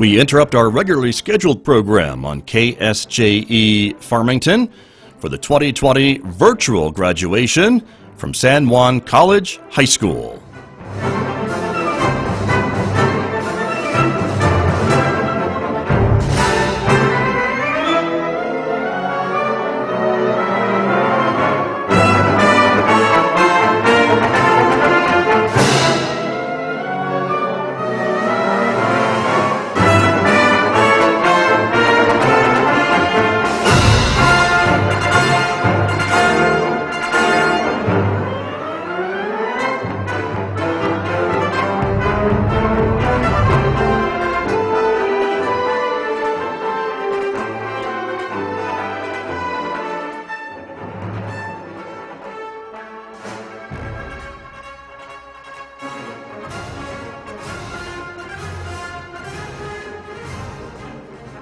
We interrupt our regularly scheduled program on KSJE Farmington for the 2020 virtual graduation from San Juan College High School.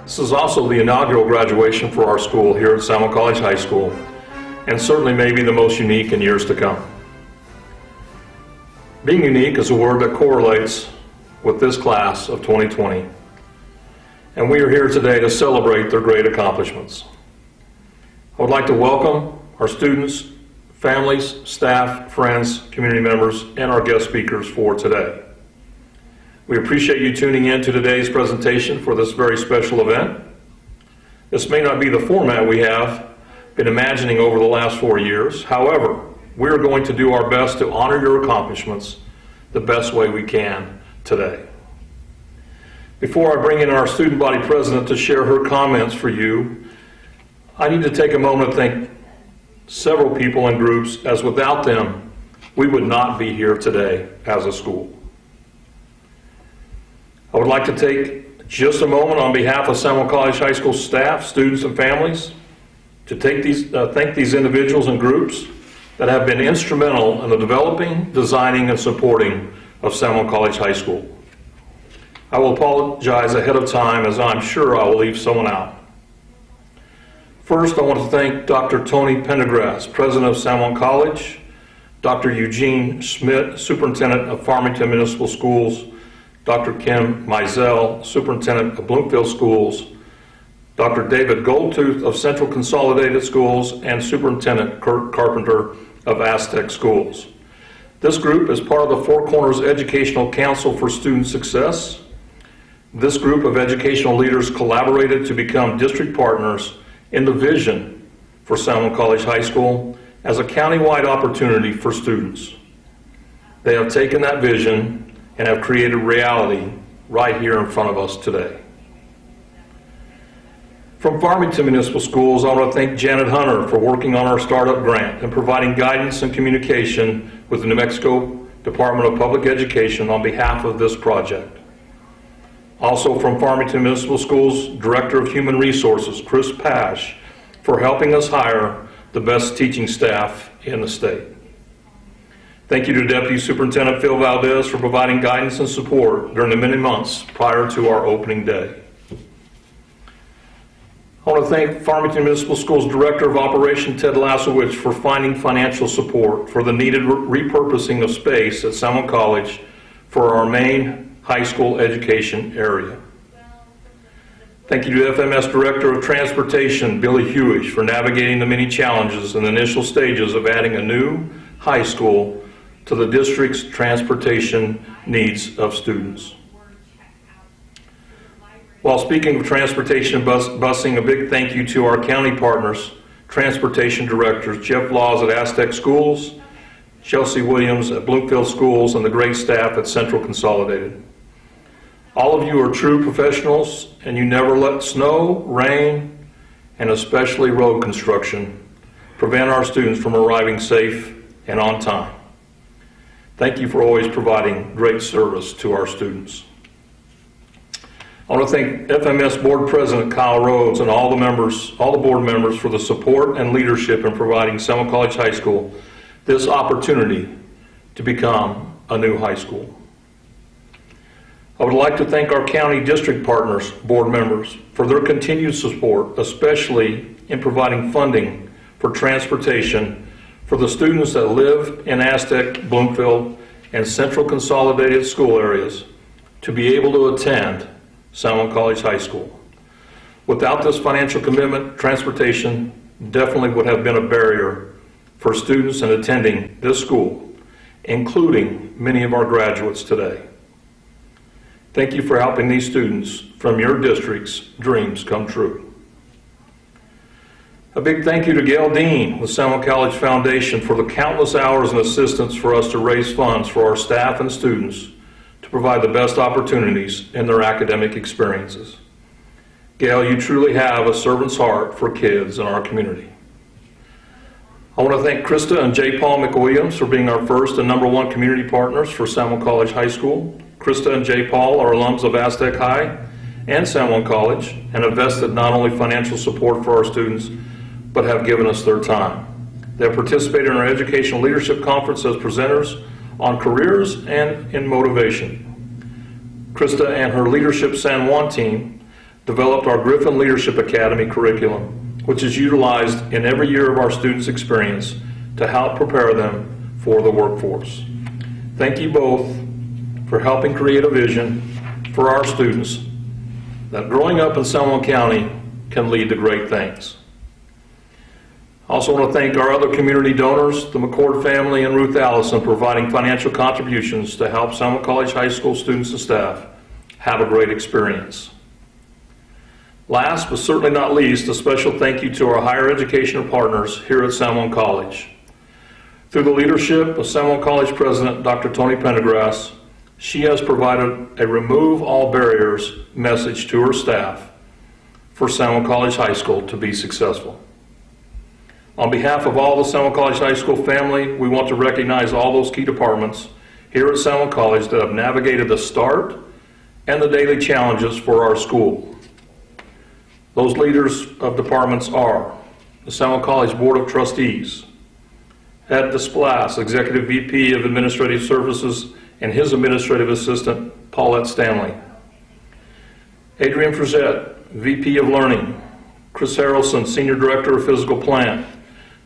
This is also the inaugural graduation for our school here at San Juan College High School, and certainly may be the most unique in years to come. Being unique is a word that correlates with this class of 2020, and we are here today to celebrate their great accomplishments. I would like to welcome our students, families, staff, friends, community members, and our guest speakers for today. We appreciate you tuning in to today's presentation for this very special event. This may not be the format we have been imagining over the last 4 years. However, we're going to do our best to honor your accomplishments the best way we can today. Before I bring in our student body president to share her comments for you, I need to take a moment to thank several people and groups, as without them, we would not be here today as a school. I would like to take just a moment on behalf of San Juan College High School staff, students, and families to thank these individuals and groups that have been instrumental in the developing, designing, and supporting of San Juan College High School. I will apologize ahead of time, as I'm sure I will leave someone out. First, I want to thank Dr. Tony Pendergrass, President of San Juan College, Dr. Eugene Schmidt, Superintendent of Farmington Municipal Schools, Dr. Kim Mizell, Superintendent of Bloomfield Schools, Dr. David Goldtooth of Central Consolidated Schools, and Superintendent Kurt Carpenter of Aztec Schools. This group is part of the Four Corners Educational Council for Student Success. This group of educational leaders collaborated to become district partners in the vision for San Juan College High School as a countywide opportunity for students. They have taken that vision and have created reality right here in front of us today. From Farmington Municipal Schools, I want to thank Janet Hunter for working on our startup grant and providing guidance and communication with the New Mexico Department of Public Education on behalf of this project. Also from Farmington Municipal Schools, Director of Human Resources, Chris Pash, for helping us hire the best teaching staff in the state. Thank you to Deputy Superintendent Phil Valdez for providing guidance and support during the many months prior to our opening day. I want to thank Farmington Municipal Schools Director of Operation Ted Lasowich for finding financial support for the needed repurposing of space at San Juan College for our main high school education area. Thank you to FMS Director of Transportation Billy Hewish for navigating the many challenges in the initial stages of adding a new high school to the district's transportation needs of students. While speaking of transportation and busing, a big thank you to our county partners, transportation directors, Jeff Laws at Aztec Schools, Chelsea Williams at Bloomfield Schools, and the great staff at Central Consolidated. All of you are true professionals, and you never let snow, rain, and especially road construction prevent our students from arriving safe and on time. Thank you for always providing great service to our students. I want to thank FMS Board President Kyle Rhodes and all the board members for the support and leadership in providing San Juan College High School this opportunity to become a new high school. I would like to thank our county district partners, board members, for their continued support, especially in providing funding for transportation for the students that live in Aztec, Bloomfield, and Central Consolidated school areas to be able to attend San Juan College High School. Without this financial commitment, transportation definitely would have been a barrier for students in attending this school, including many of our graduates today. Thank you for helping these students from your district's dreams come true. A big thank you to Gail Dean with San Juan College Foundation for the countless hours and assistance for us to raise funds for our staff and students to provide the best opportunities in their academic experiences. Gail, you truly have a servant's heart for kids in our community. I want to thank Krista and J. Paul McWilliams for being our first and #1 community partners for San Juan College High School. Krista and J. Paul are alums of Aztec High and San Juan College and have vested not only financial support for our students, but have given us their time. They have participated in our Educational Leadership Conference as presenters on careers and in motivation. Krista and her Leadership San Juan team developed our Griffin Leadership Academy curriculum, which is utilized in every year of our students' experience to help prepare them for the workforce. Thank you both for helping create a vision for our students that growing up in San Juan County can lead to great things. I also want to thank our other community donors, the McCord family and Ruth Allison, providing financial contributions to help San Juan College High School students and staff have a great experience. Last but certainly not least, a special thank you to our higher education partners here at San Juan College. Through the leadership of San Juan College President Dr. Tony Pendergrass, she has provided a remove all barriers message to her staff for San Juan College High School to be successful. On behalf of all the San Juan College High School family, we want to recognize all those key departments here at San Juan College that have navigated the start and the daily challenges for our school. Those leaders of departments are the San Juan College Board of Trustees, Ed Desplas, Executive VP of Administrative Services, and his administrative assistant, Paulette Stanley. Adrian Frazette, VP of Learning. Chris Harrelson, Senior Director of Physical Plant.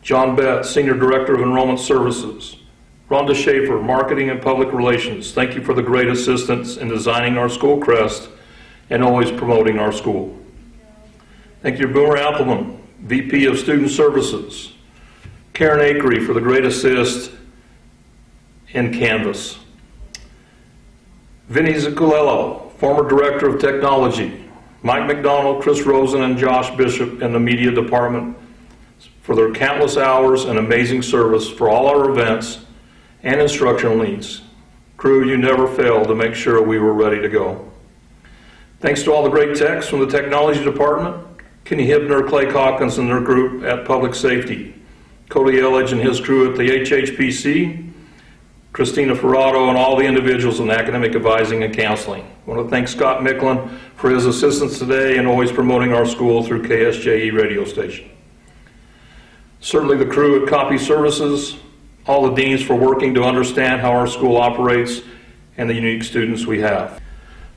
John Betts, Senior Director of Enrollment Services. Rhonda Schaefer, Marketing and Public Relations. Thank you for the great assistance in designing our school crest and always promoting our school. Thank you, Boomer Appleman, VP of Student Services. Karen Akery for the great assist in Canvas. Vinny Zuccolello, former Director of Technology. Mike McDonald, Chris Rosen, and Josh Bishop in the Media Department for their countless hours and amazing service for all our events and instructional needs. Crew, you never failed to make sure we were ready to go. Thanks to all the great techs from the Technology Department, Kenny Hibner, Clay Calkins, and their group at Public Safety, Cody Elledge and his crew at the HHPC, Christina Ferrato, and all the individuals in academic advising and counseling. I want to thank Scott Micklin for his assistance today and always promoting our school through KSJE radio station. Certainly the crew at Copy Services, all the deans for working to understand how our school operates and the unique students we have.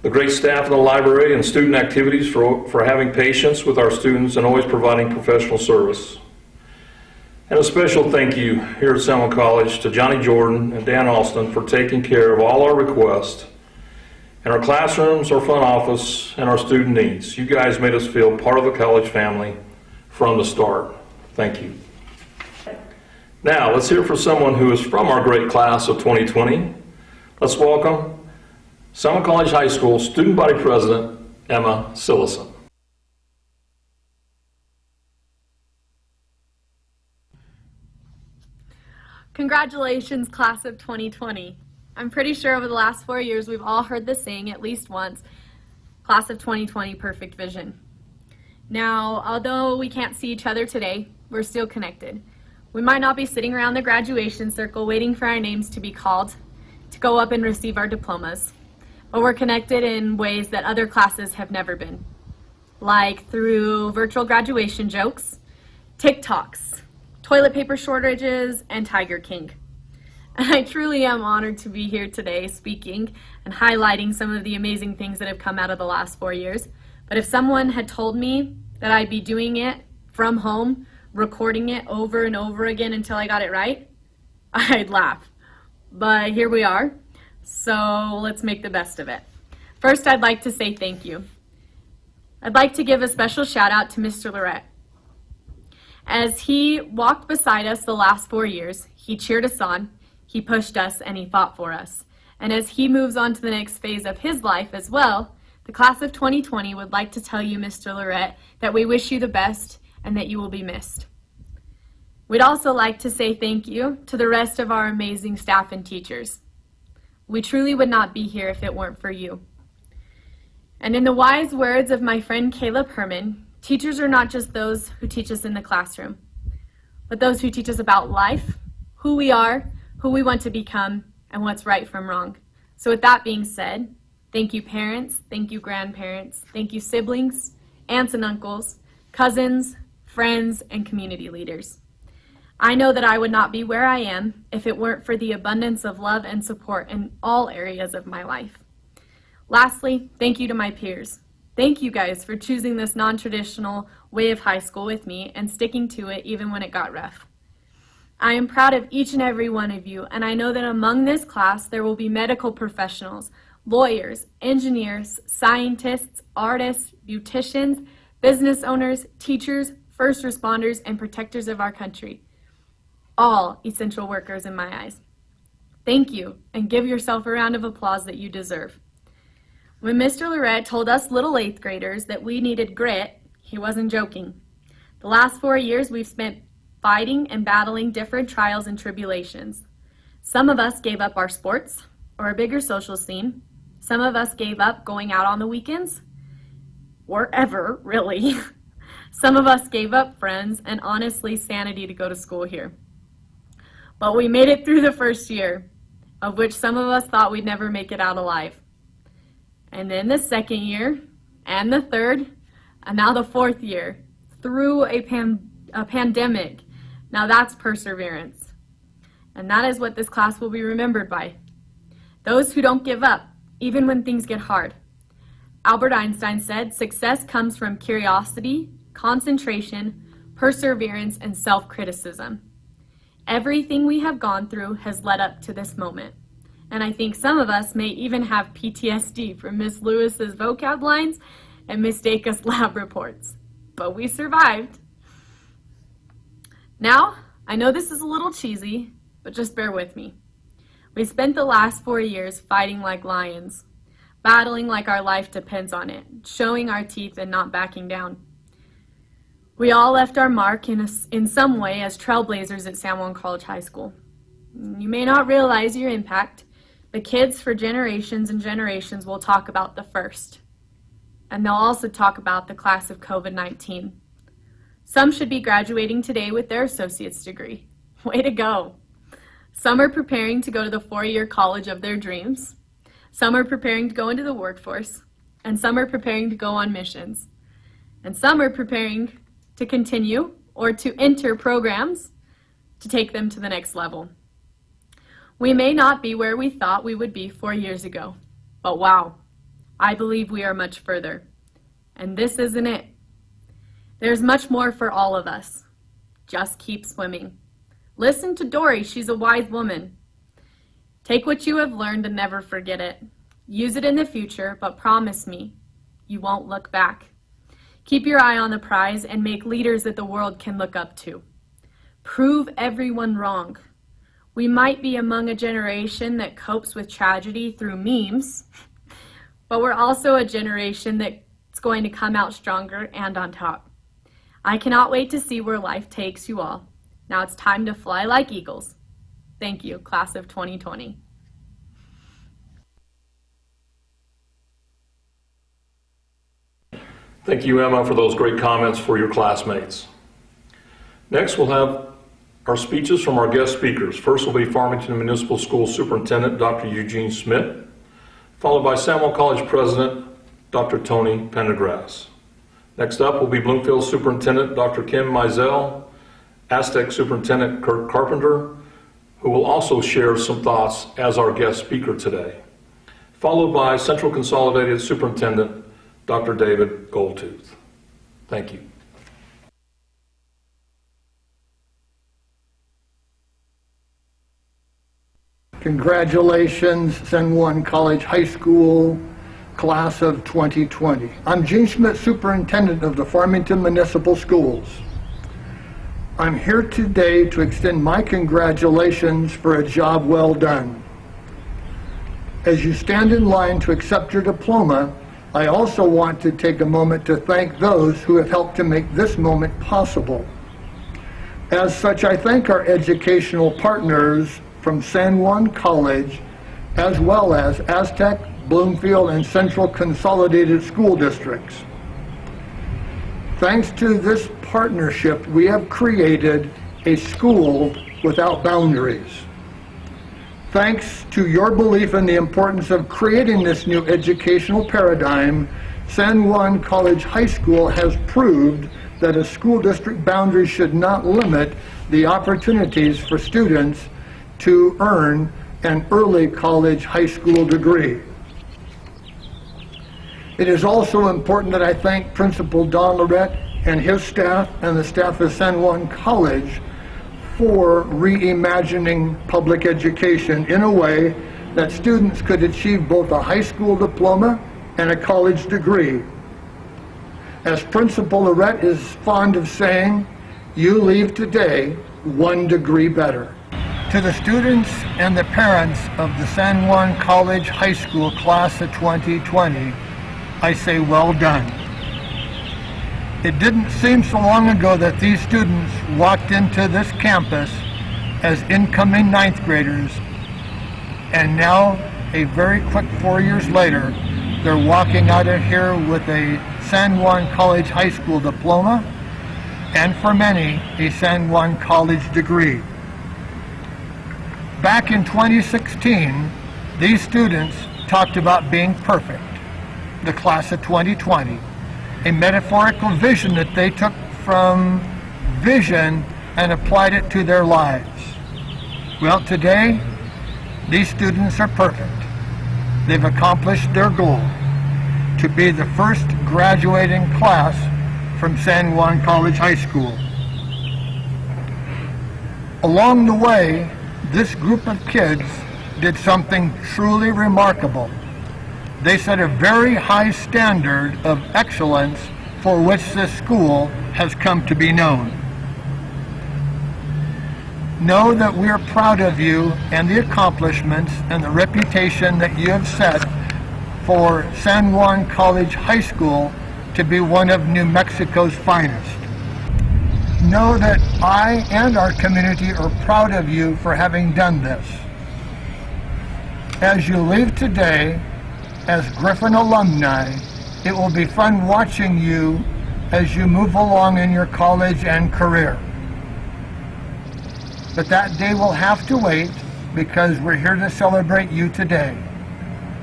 The great staff in the library and student activities for having patience with our students and always providing professional service. And a special thank you here at San Juan College to Johnny Jordan and Dan Alston for taking care of all our requests in our classrooms, our front office, and our student needs. You guys made us feel part of the college family from the start. Thank you. Now, let's hear from someone who is from our great class of 2020. Let's welcome San Juan College High School Student Body President, Emma Sillison. Congratulations, class of 2020. I'm pretty sure over the last 4 years we've all heard this saying at least once, class of 2020, perfect vision. Now, although we can't see each other today, we're still connected. We might not be sitting around the graduation circle waiting for our names to be called to go up and receive our diplomas, but we're connected in ways that other classes have never been, like through virtual graduation jokes, TikToks, toilet paper shortages, and Tiger King. And I truly am honored to be here today speaking and highlighting some of the amazing things that have come out of the last 4 years. But if someone had told me that I'd be doing it from home, recording it over and over again until I got it right, I'd laugh. But here we are, so let's make the best of it. First, I'd like to say thank you. I'd like to give a special shout out to Mr. Lorette. As he walked beside us the last 4 years, he cheered us on, he pushed us, and he fought for us. And as he moves on to the next phase of his life as well, the class of 2020 would like to tell you, Mr. Lorette, that we wish you the best and that you will be missed. We'd also like to say thank you to the rest of our amazing staff and teachers. We truly would not be here if it weren't for you. And in the wise words of my friend Caleb Herman, teachers are not just those who teach us in the classroom, but those who teach us about life, who we are, who we want to become, and what's right from wrong. So with that being said, thank you parents, thank you grandparents, thank you siblings, aunts and uncles, cousins, friends, and community leaders. I know that I would not be where I am if it weren't for the abundance of love and support in all areas of my life. Lastly, thank you to my peers. Thank you guys for choosing this non-traditional way of high school with me and sticking to it even when it got rough. I am proud of each and every one of you, and I know that among this class there will be medical professionals, lawyers, engineers, scientists, artists, beauticians, business owners, teachers, first responders, and protectors of our country. All essential workers in my eyes. Thank you, and give yourself a round of applause that you deserve. When Mr. Lorette told us little 8th graders that we needed grit, he wasn't joking. The last 4 years we've spent fighting and battling different trials and tribulations. Some of us gave up our sports or a bigger social scene. Some of us gave up going out on the weekends, or ever, really. Some of us gave up friends and honestly sanity to go to school here. But we made it through the first year, of which some of us thought we'd never make it out alive. And then the second year, and the third, and now the 4th year, through a pandemic. Now that's perseverance. And that is what this class will be remembered by. Those who don't give up, even when things get hard. Albert Einstein said, success comes from curiosity, concentration, perseverance, and self-criticism. Everything we have gone through has led up to this moment. And I think some of us may even have PTSD from Miss Lewis's vocab lines and mistake us lab reports. But we survived. Now, I know this is a little cheesy, but just bear with me. We spent the last 4 years fighting like lions, battling like our life depends on it, showing our teeth and not backing down. We all left our mark in some way as trailblazers at San Juan College High School. You may not realize your impact, but kids for generations and generations will talk about the first. And they'll also talk about the class of COVID-19. Some should be graduating today with their associate's degree. Way to go. Some are preparing to go to the 4-year college of their dreams. Some are preparing to go into the workforce. And some are preparing to go on missions. And some are preparing to continue or to enter programs to take them to the next level. We may not be where we thought we would be 4 years ago, but wow, I believe we are much further. And this isn't it. There's much more for all of us. Just keep swimming. Listen to Dory, she's a wise woman. Take what you have learned and never forget it. Use it in the future, but promise me, you won't look back. Keep your eye on the prize and make leaders that the world can look up to. Prove everyone wrong. We might be among a generation that copes with tragedy through memes, but we're also a generation that's going to come out stronger and on top. I cannot wait to see where life takes you all. Now it's time to fly like eagles. Thank you, class of 2020. Thank you, Emma, for those great comments for your classmates. Next, we'll have our speeches from our guest speakers. First will be Farmington Municipal School Superintendent, Dr. Eugene Smith, followed by San Juan College President, Dr. Tony Pendergrass. Next up will be Bloomfield Superintendent, Dr. Kim Mizell, Aztec Superintendent Kirk Carpenter, who will also share some thoughts as our guest speaker today, followed by Central Consolidated Superintendent, Dr. David Goldtooth. Thank you. Congratulations, San Juan College High School Class of 2020. I'm Gene Schmidt, Superintendent of the Farmington Municipal Schools. I'm here today to extend my congratulations for a job well done. As you stand in line to accept your diploma, I also want to take a moment to thank those who have helped to make this moment possible. As such, I thank our educational partners from San Juan College, as well as Aztec, Bloomfield, and Central Consolidated School Districts. Thanks to this partnership, we have created a school without boundaries. Thanks to your belief in the importance of creating this new educational paradigm, San Juan College High School has proved that a school district boundary should not limit the opportunities for students to earn an early college high school degree. It is also important that I thank Principal Don Lorette and his staff and the staff of San Juan College for reimagining public education in a way that students could achieve both a high school diploma and a college degree. As Principal Lorette is fond of saying, you leave today 1 degree better. To the students and the parents of the San Juan College High School Class of 2020, I say well done. It didn't seem so long ago that these students walked into this campus as incoming 9th graders, and now, a very quick 4 years later, they're walking out of here with a San Juan College High School diploma, and for many, a San Juan College degree. Back in 2016, these students talked about being perfect, the class of 2020, a metaphorical vision that they took from vision and applied it to their lives. Well, today, these students are perfect. They've accomplished their goal to be the first graduating class from San Juan College High School. Along the way, this group of kids did something truly remarkable. They set a very high standard of excellence for which this school has come to be known. Know that we are proud of you and the accomplishments and the reputation that you have set for San Juan College High School to be one of New Mexico's finest. Know that I and our community are proud of you for having done this. As you leave today, as Griffin alumni, it will be fun watching you as you move along in your college and career. But that day will have to wait because we're here to celebrate you today.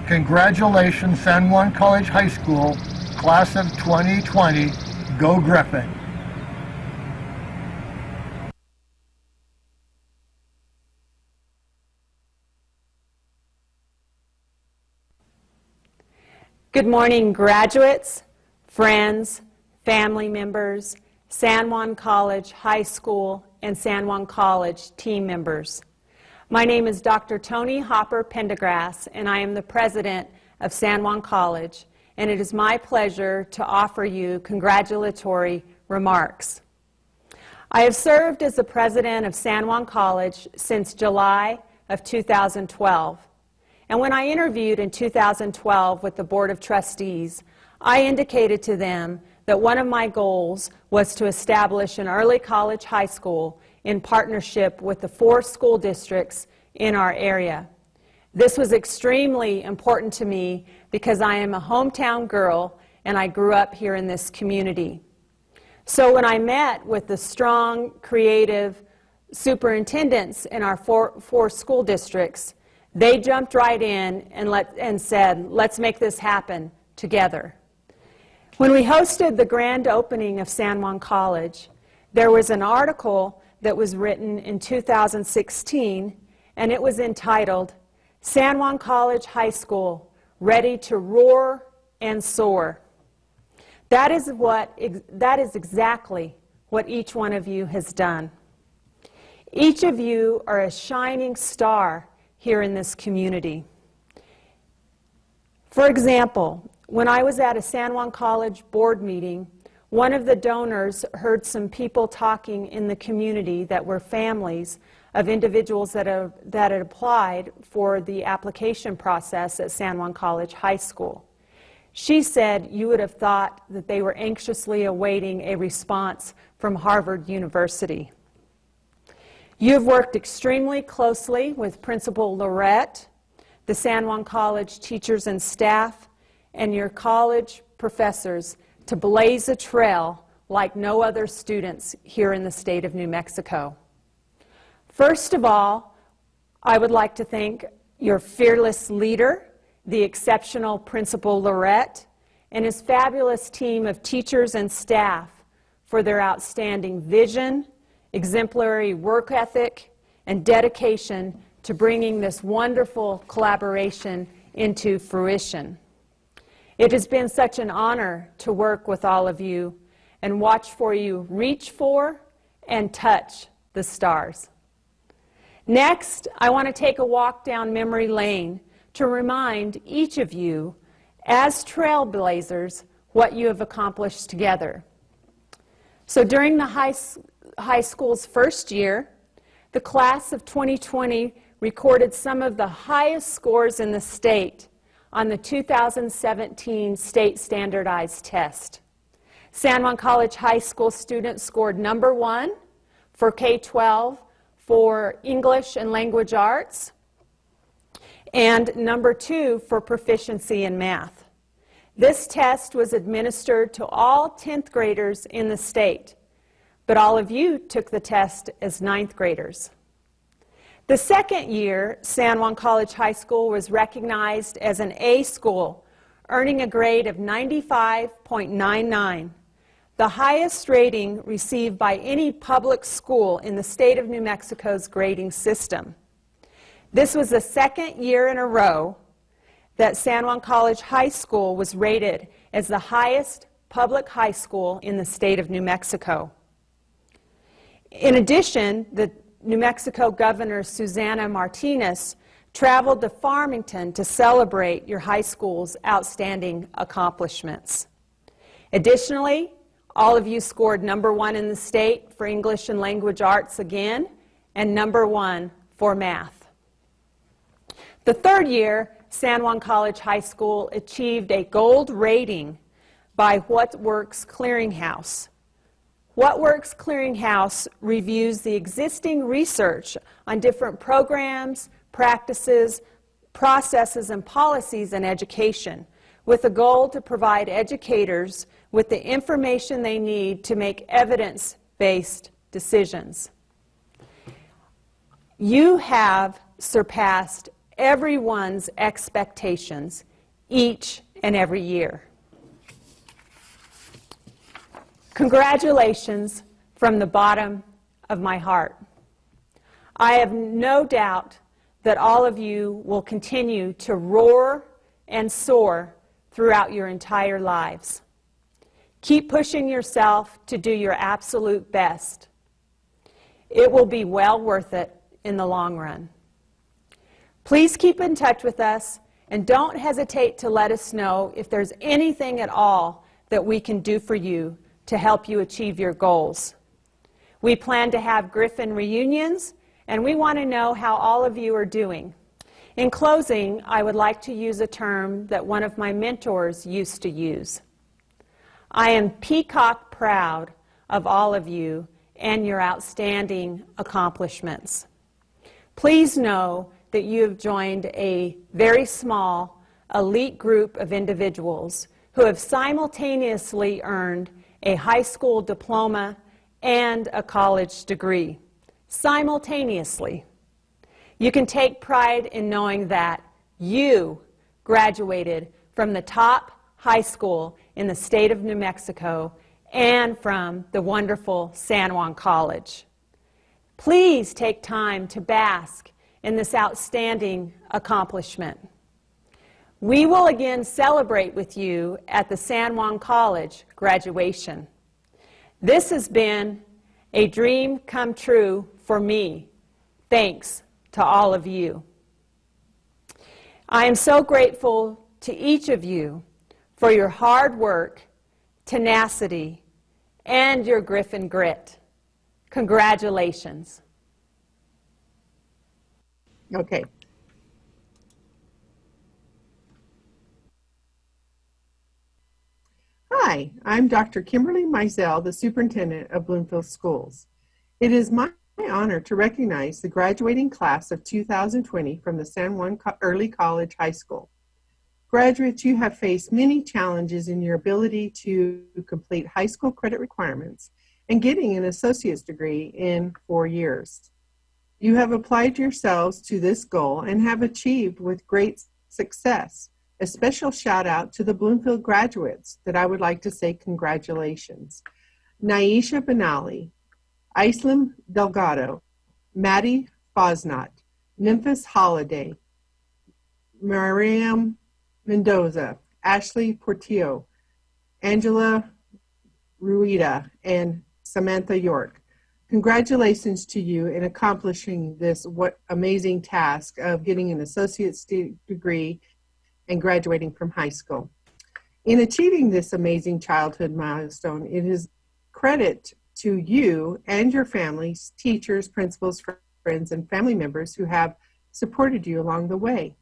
Congratulations, San Juan College High School, Class of 2020. Go Griffin. Good morning, graduates, friends, family members, San Juan College High School, and San Juan College team members. My name is Dr. Tony Hopper Pendergrass, and I am the president of San Juan College, and it is my pleasure to offer you congratulatory remarks. I have served as the president of San Juan College since July of 2012. And when I interviewed in 2012 with the Board of Trustees, I indicated to them that one of my goals was to establish an early college high school in partnership with the 4 school districts in our area. This was extremely important to me because I am a hometown girl and I grew up here in this community. So when I met with the strong, creative superintendents in our four school districts, they jumped right in and said, let's make this happen together. When we hosted the grand opening of San Juan College, there was an article that was written in 2016, and it was entitled, San Juan College High School, Ready to Roar and Soar. That is exactly what each one of you has done. Each of you are a shining star here in this community. For example, when I was at a San Juan College board meeting, one of the donors heard some people talking in the community that were families of individuals that had applied for the application process at San Juan College High School. She said you would have thought that they were anxiously awaiting a response from Harvard University. You have worked extremely closely with Principal Lorette, the San Juan College teachers and staff, and your college professors to blaze a trail like no other students here in the state of New Mexico. First of all, I would like to thank your fearless leader, the exceptional Principal Lorette, and his fabulous team of teachers and staff for their outstanding vision, exemplary work ethic, and dedication to bringing this wonderful collaboration into fruition. It has been such an honor to work with all of you and watch for you reach for and touch the stars. Next, I want to take a walk down memory lane to remind each of you, as trailblazers, what you have accomplished together. So during the high school's first year, the class of 2020 recorded some of the highest scores in the state on the 2017 state standardized test. San Juan College High School students scored number 1 for K-12 for English and language arts, and number 2 for proficiency in math. This test was administered to all 10th graders in the state, but all of you took the test as 9th graders. The second year, San Juan College High School was recognized as an A school, earning a grade of 95.99, the highest rating received by any public school in the state of New Mexico's grading system. This was the second year in a row that San Juan College High School was rated as the highest public high school in the state of New Mexico. In addition, the New Mexico Governor Susana Martinez traveled to Farmington to celebrate your high school's outstanding accomplishments. Additionally, all of you scored number 1 in the state for English and language arts again, and number 1 for math. The third year, San Juan College High School achieved a gold rating by What Works Clearinghouse. What Works Clearinghouse reviews the existing research on different programs, practices, processes, and policies in education, with a goal to provide educators with the information they need to make evidence-based decisions. You have surpassed everyone's expectations each and every year. Congratulations from the bottom of my heart. I have no doubt that all of you will continue to roar and soar throughout your entire lives. Keep pushing yourself to do your absolute best. It will be well worth it in the long run. Please keep in touch with us and don't hesitate to let us know if there's anything at all that we can do for you to help you achieve your goals. We plan to have Griffin reunions, and we want to know how all of you are doing. In closing, I would like to use a term that one of my mentors used to use. I am peacock proud of all of you and your outstanding accomplishments. Please know that you have joined a very small, elite group of individuals who have simultaneously earned a high school diploma and a college degree. Simultaneously. You can take pride in knowing that you graduated from the top high school in the state of New Mexico and from the wonderful San Juan College. Please take time to bask in this outstanding accomplishment. We will again celebrate with you at the San Juan College graduation. This has been a dream come true for me. Thanks to all of you. I am so grateful to each of you for your hard work, tenacity, and your Griffin grit. Congratulations. Okay. Hi, I'm Dr. Kimberly Mizell, the Superintendent of Bloomfield Schools. It is my honor to recognize the graduating class of 2020 from the San Juan Early College High School. Graduates, you have faced many challenges in your ability to complete high school credit requirements and getting an associate's degree in 4 years. You have applied yourselves to this goal and have achieved with great success. A special shout out to the Bloomfield graduates that I would like to say congratulations. Naisha Benali, Islam Delgado, Maddie Fosnot, Memphis Holiday, Miriam Mendoza, Ashley Portillo, Angela Ruida, and Samantha York. Congratulations to you in accomplishing this amazing task of getting an associate's degree and graduating from high school. In achieving this amazing childhood milestone, it is credit to you and your families, teachers, principals, friends, and family members who have supported you along the way.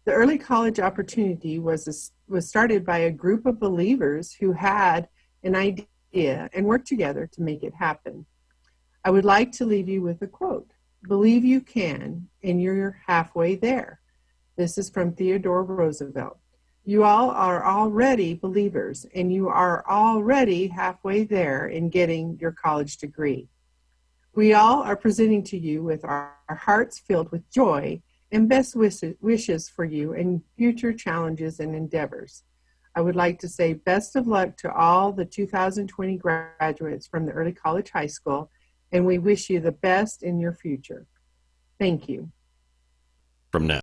The early college opportunity was started by a group of believers who had an idea and worked together to make it happen. I would like to leave you with a quote. Believe you can, and you're halfway there. This is from Theodore Roosevelt. You all are already believers, and you are already halfway there in getting your college degree. We all are presenting to you with our hearts filled with joy and best wishes for you and future challenges and endeavors. I would like to say best of luck to all the 2020 graduates from the Early College High School, and we wish you the best in your future. Thank you. From now.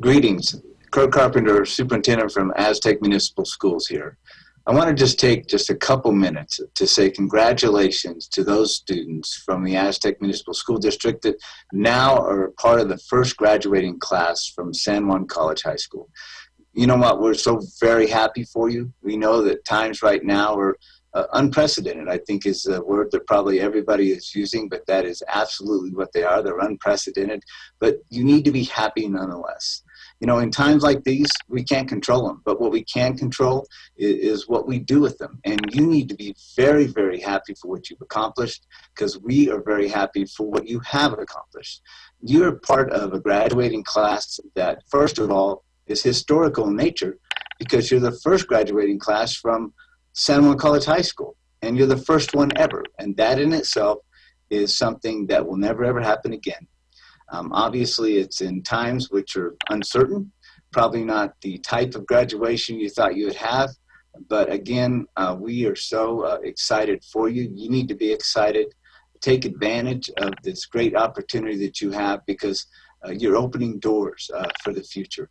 Greetings, Kirk Carpenter, Superintendent from Aztec Municipal Schools here. I want to just take a couple minutes to say congratulations to those students from the Aztec Municipal School District that now are part of the first graduating class from San Juan College High School. You know what, we're so very happy for you. We know that times right now are unprecedented, I think is a word that probably everybody is using, but that is absolutely what they are. They're unprecedented, but you need to be happy nonetheless. You know, in times like these, we can't control them, but what we can control is what we do with them. And you need to be very, very happy for what you've accomplished, because we are very happy for what you have accomplished. You're part of a graduating class that, first of all, is historical in nature, because you're the first graduating class from San Juan College High School, and you're the first one ever. And that in itself is something that will never, ever happen again. Obviously, it's in times which are uncertain, probably not the type of graduation you thought you would have. But again, we are so excited for you. You need to be excited. Take advantage of this great opportunity that you have, because you're opening doors for the future.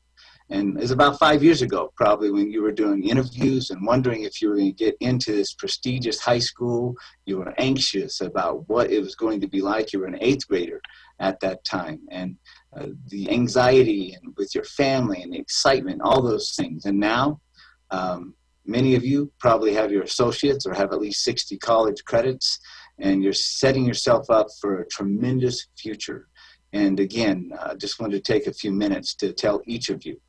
And it was about 5 years ago, probably, when you were doing interviews and wondering if you were going to get into this prestigious high school. You were anxious about what it was going to be like. You were an 8th grader at that time. And the anxiety and with your family and the excitement, all those things. And now, many of you probably have your associates or have at least 60 college credits, and you're setting yourself up for a tremendous future. And again, I just wanted to take a few minutes to tell each of you,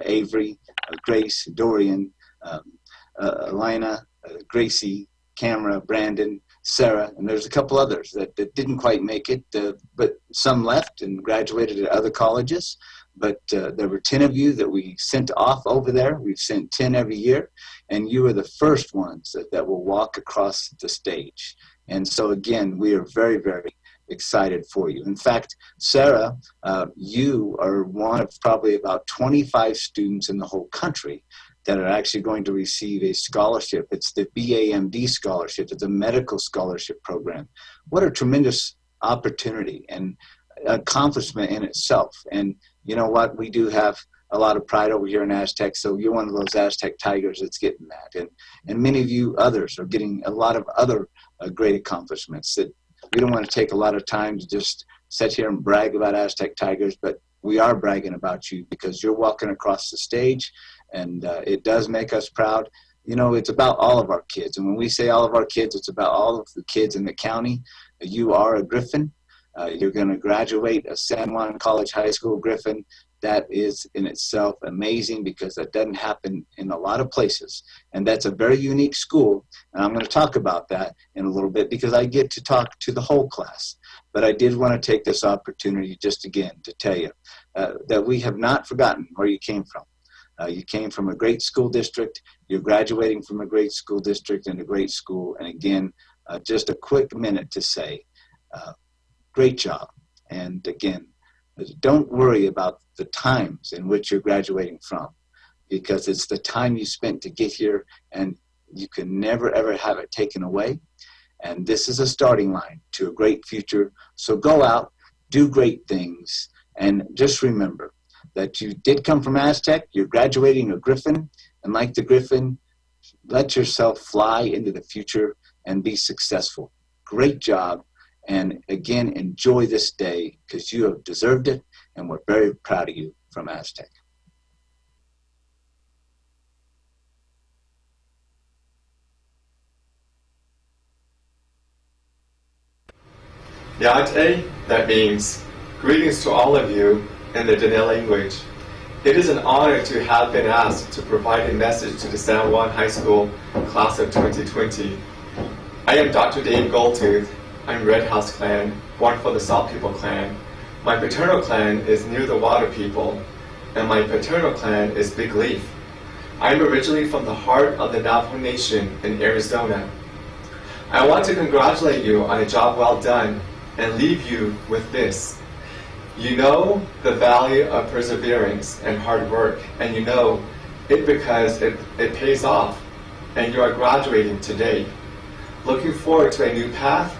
Avery, Grace, Dorian, Elena, Gracie, Camera, Brandon, Sarah, and there's a couple others that didn't quite make it, but some left and graduated at other colleges. But there were 10 of you that we sent off over there. We've sent 10 every year, and you are the first ones that will walk across the stage. And so again, we are very, very excited for you. In fact, Sarah, you are one of probably about 25 students in the whole country that are actually going to receive a scholarship. It's the BAMD scholarship. It's a medical scholarship program. What a tremendous opportunity and accomplishment in itself. And you know what? We do have a lot of pride over here in Aztec, so you're one of those Aztec Tigers that's getting that. And many of you others are getting a lot of other great accomplishments that we don't want to take a lot of time to just sit here and brag about Aztec Tigers, but we are bragging about you because you're walking across the stage, and it does make us proud. You know, it's about all of our kids. And when we say all of our kids, it's about all of the kids in the county. You are a Griffin. You're going to graduate a San Juan College High School Griffin. That is in itself amazing because that doesn't happen in a lot of places. And that's a very unique school. And I'm going to talk about that in a little bit because I get to talk to the whole class. But I did want to take this opportunity just again to tell you that we have not forgotten where you came from. You came from a great school district. You're graduating from a great school district and a great school. And again, just a quick minute to say, great job. And again, don't worry about the times in which you're graduating from, because it's the time you spent to get here, and you can never, ever have it taken away. And this is a starting line to a great future. So go out, do great things, and just remember that you did come from Aztec, you're graduating a Griffin, and like the Griffin, let yourself fly into the future and be successful. Great job. And again, enjoy this day because you have deserved it, and we're very proud of you from Aztec. Yate, that means greetings to all of you in the Dene language. It is an honor to have been asked to provide a message to the San Juan High School class of 2020. I am Dr. Dave Goldtooth. I'm Red House Clan, born for the Salt People Clan. My paternal clan is Near the Water People, and my paternal clan is Big Leaf. I'm originally from the heart of the Navajo Nation in Arizona. I want to congratulate you on a job well done and leave you with this. You know the value of perseverance and hard work, and you know it because it pays off, and you are graduating today. Looking forward to a new path,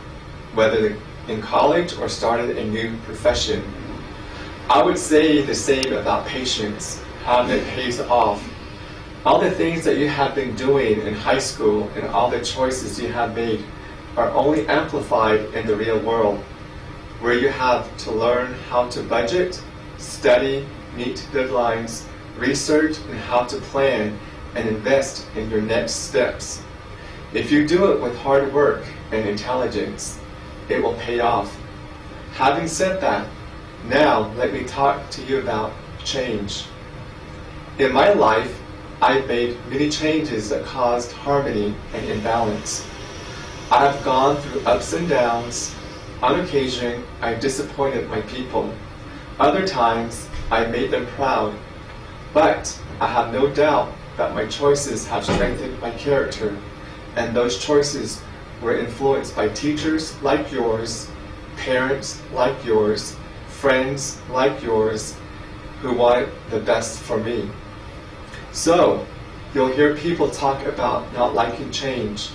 whether in college or started a new profession. I would say the same about patience, how it pays off. All the things that you have been doing in high school and all the choices you have made are only amplified in the real world, where you have to learn how to budget, study, meet deadlines, research, and how to plan and invest in your next steps. If you do it with hard work and intelligence, it will pay off. Having said that, now let me talk to you about change. In my life, I've made many changes that caused harmony and imbalance. I have gone through ups and downs. On occasion, I disappointed my people. Other times, I made them proud. But I have no doubt that my choices have strengthened my character, and those choices were influenced by teachers like yours, parents like yours, friends like yours, who wanted the best for me. So, you'll hear people talk about not liking change,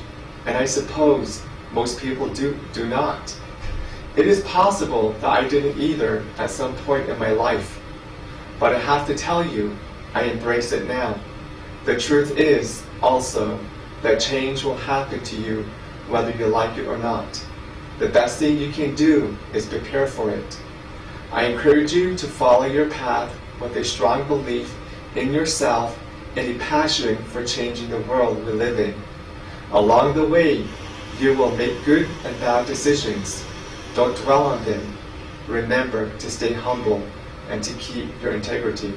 and I suppose most people do not. It is possible that I didn't either at some point in my life, but I have to tell you, I embrace it now. The truth is also that change will happen to you whether you like it or not. The best thing you can do is prepare for it. I encourage you to follow your path with a strong belief in yourself and a passion for changing the world we live in. Along the way, you will make good and bad decisions. Don't dwell on them. Remember to stay humble and to keep your integrity.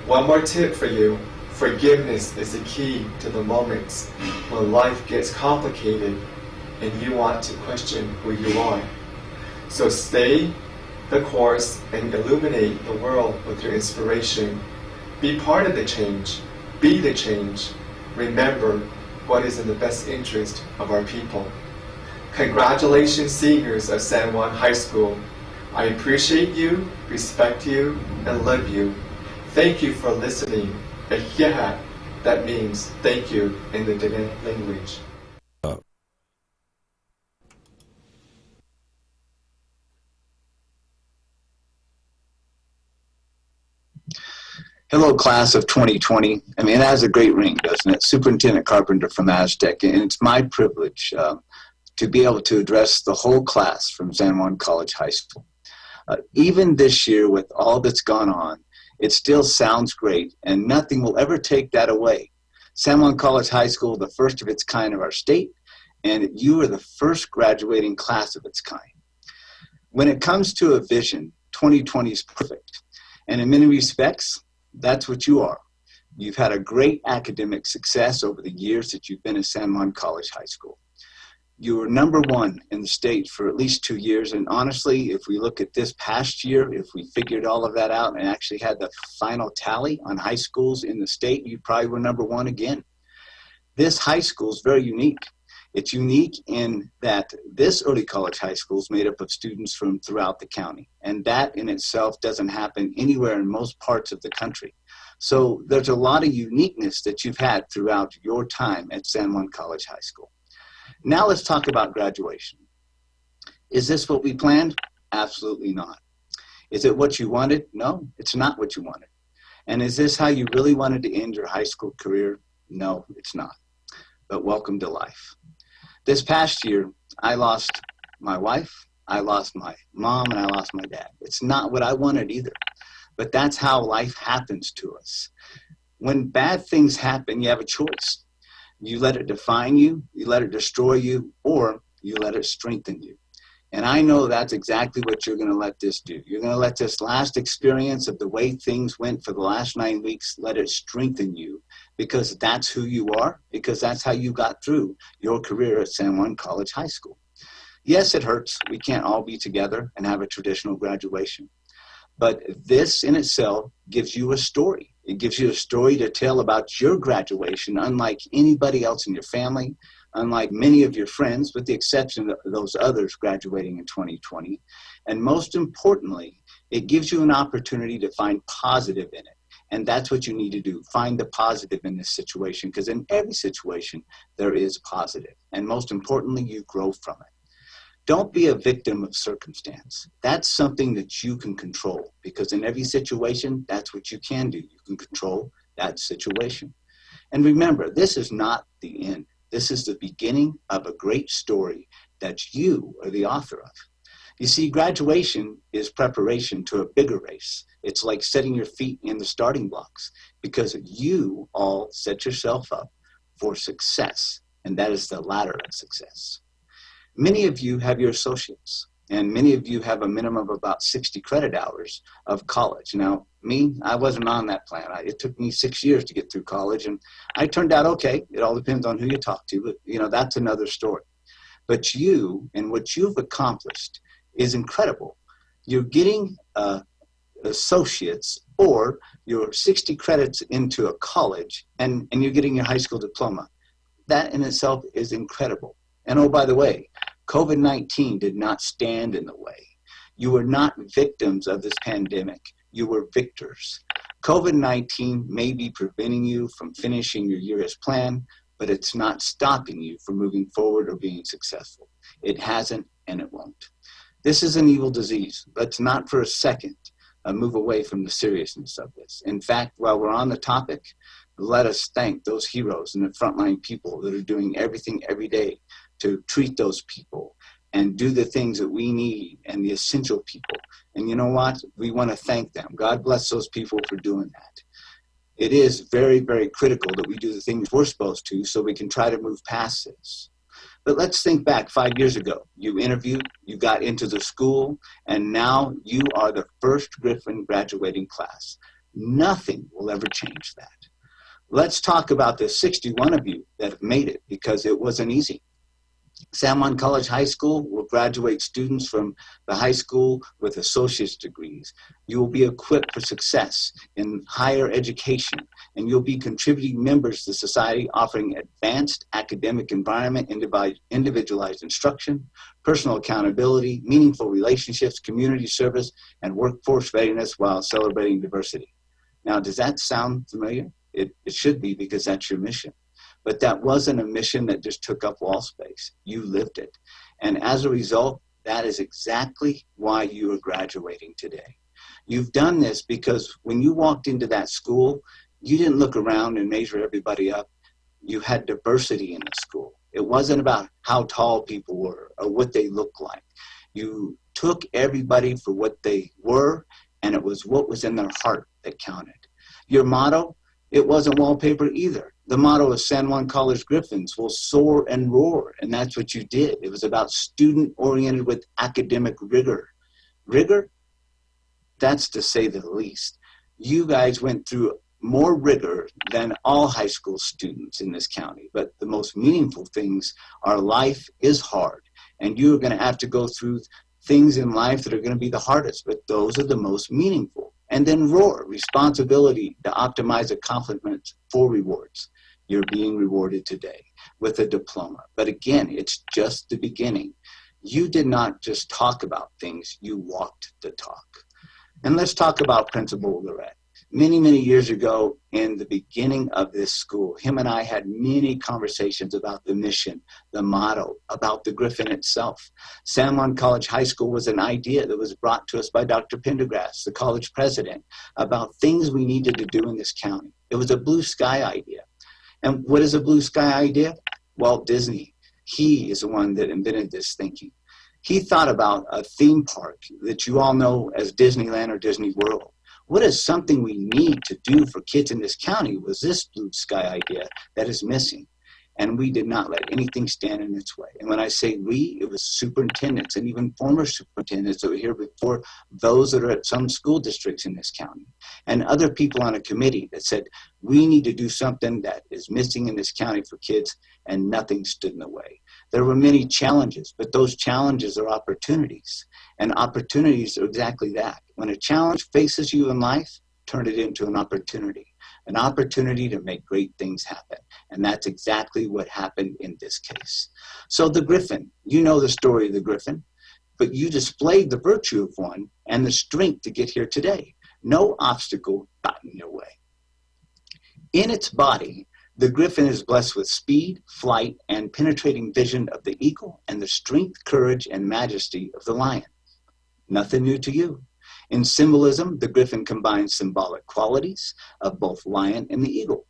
One more tip for you. Forgiveness is the key to the moments when life gets complicated and you want to question who you are. So stay the course and illuminate the world with your inspiration. Be part of the change. Be the change. Remember what is in the best interest of our people. Congratulations, seniors of San Juan High School. I appreciate you, respect you, and love you. Thank you for listening. Ehiha, that means thank you in the Dene language. Hello, class of 2020. I mean, it has a great ring, doesn't it? Superintendent Carpenter from Aztec, and it's my privilege to be able to address the whole class from San Juan College High School. Even this year, with all that's gone on, it still sounds great, and nothing will ever take that away. San Juan College High School, the first of its kind of our state, and you are the first graduating class of its kind. When it comes to a vision, 2020 is perfect. And in many respects, that's what you are. You've had a great academic success over the years that you've been at San Juan College High School. You were #1 in the state for at least 2 years. And honestly, if we look at this past year, if we figured all of that out and actually had the final tally on high schools in the state, you probably were #1 again. This high school is very unique. It's unique in that this early college high school is made up of students from throughout the county. And that in itself doesn't happen anywhere in most parts of the country. So there's a lot of uniqueness that you've had throughout your time at San Juan College High School. Now let's talk about graduation. Is this what we planned? Absolutely not. Is it what you wanted? No, it's not what you wanted. And is this how you really wanted to end your high school career? No, it's not. But welcome to life. This past year, I lost my wife, I lost my mom, and I lost my dad. It's not what I wanted either. But that's how life happens to us. When bad things happen, you have a choice. You let it define you, you let it destroy you, or you let it strengthen you. And I know that's exactly what you're going to let this do. You're going to let this last experience of the way things went for the last 9 weeks, let it strengthen you, because that's who you are, because that's how you got through your career at San Juan College High School. Yes, it hurts. We can't all be together and have a traditional graduation. But this in itself gives you a story. It gives you a story to tell about your graduation, unlike anybody else in your family, unlike many of your friends, with the exception of those others graduating in 2020. And most importantly, it gives you an opportunity to find positive in it. And that's what you need to do. Find the positive in this situation, because in every situation, there is positive. And most importantly, you grow from it. Don't be a victim of circumstance. That's something that you can control, because in every situation, that's what you can do. You can control that situation. And remember, this is not the end. This is the beginning of a great story that you are the author of. You see, graduation is preparation to a bigger race. It's like setting your feet in the starting blocks, because you all set yourself up for success, and that is the ladder of success. Many of you have your associates, and many of you have a minimum of about 60 credit hours of college. Now, me, I wasn't on that plan. It took me 6 years to get through college, and I turned out okay. It all depends on who you talk to, but that's another story. But you and what you've accomplished is incredible. You're getting associates, or your 60 credits into a college, and you're getting your high school diploma. That in itself is incredible. And oh, by the way, COVID-19 did not stand in the way. You were not victims of this pandemic. You were victors. COVID-19 may be preventing you from finishing your year as planned, but it's not stopping you from moving forward or being successful. It hasn't, and it won't. This is an evil disease. Let's not for a second move away from the seriousness of this. In fact, while we're on the topic, let us thank those heroes and the frontline people that are doing everything every day to treat those people and do the things that we need, and the essential people. And you know what? We want to thank them. God bless those people for doing that. It is very, very critical that we do the things we're supposed to, so we can try to move past this. But let's think back 5 years ago. You interviewed, you got into the school, and now you are the first Griffin graduating class. Nothing will ever change that. Let's talk about the 61 of you that have made it, because it wasn't easy. San Juan College High School will graduate students from the high school with associate's degrees. You will be equipped for success in higher education, and you'll be contributing members to society, offering advanced academic environment, individualized instruction, personal accountability, meaningful relationships, community service, and workforce readiness while celebrating diversity. Now, does that sound familiar? It should be, because that's your mission. But that wasn't a mission that just took up wall space. You lived it. And as a result, that is exactly why you are graduating today. You've done this because when you walked into that school, you didn't look around and measure everybody up. You had diversity in the school. It wasn't about how tall people were or what they looked like. You took everybody for what they were, and it was what was in their heart that counted. Your motto, it wasn't wallpaper either. The motto of San Juan College Griffins will soar and roar, and that's what you did. It was about student-oriented with academic rigor. Rigor? That's to say the least. You guys went through more rigor than all high school students in this county, but the most meaningful things are life is hard, and you're going to have to go through things in life that are going to be the hardest, but those are the most meaningful. And then roar, responsibility to optimize accomplishments for rewards. You're being rewarded today with a diploma. But again, it's just the beginning. You did not just talk about things, you walked the talk. And let's talk about Principal Lorette. Many, many years ago, in the beginning of this school, him and I had many conversations about the mission, the motto, about the Griffin itself. San Juan College High School was an idea that was brought to us by Dr. Pendergrass, the college president, about things we needed to do in this county. It was a blue sky idea. And what is a blue sky idea? Walt Disney. He is the one that invented this thinking. He thought about a theme park that you all know as Disneyland or Disney World. What is something we need to do for kids in this county was this blue sky idea that is missing. And we did not let anything stand in its way. And when I say we, it was superintendents and even former superintendents that were here before, those that are at some school districts in this county, and other people on a committee that said, we need to do something that is missing in this county for kids, and nothing stood in the way. There were many challenges, but those challenges are opportunities. And opportunities are exactly that. When a challenge faces you in life, turn it into an opportunity to make great things happen. And that's exactly what happened in this case. So the Griffin, you know the story of the Griffin, but you displayed the virtue of one and the strength to get here today. No obstacle got in your way. In its body, the Griffin is blessed with speed, flight, and penetrating vision of the eagle and the strength, courage, and majesty of the lion. Nothing new to you. In symbolism, the Griffin combines symbolic qualities of both lion and the eagle.